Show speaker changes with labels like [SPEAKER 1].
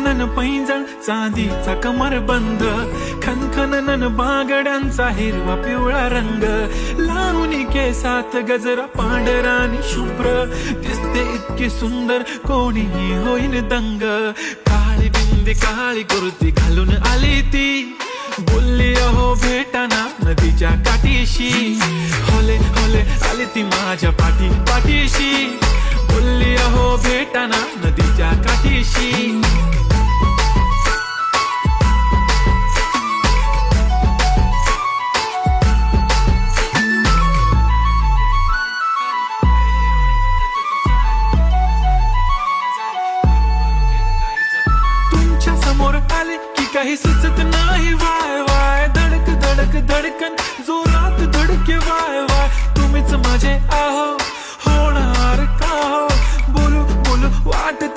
[SPEAKER 1] खणखणन पैंजण चांदीचा कमरबंद, खनखनन बांगड्यांचा हिरवा पिवळा रंग, लावणी केसात गजरा पांढरा आणि शुभ्र, दिसते इतकी सुंदर कोणीही होईन दंग. काळी बिंदी काळी कुर्ती घालून आली ती, बोलली अहो भेटाना नदीच्या काठीशी. होले होले आली ती माझ्या पाठीशी, बोलली अहो भेटाना नदीच्या काठीशी. तुमच्या समोर आले की काही सुचत नाही, वाय वाय धडक धडक धडकन जोरात धडके, वाय वाय तुम्हीच माझे आहो, होणार का हो, बोलू बोलू वाटते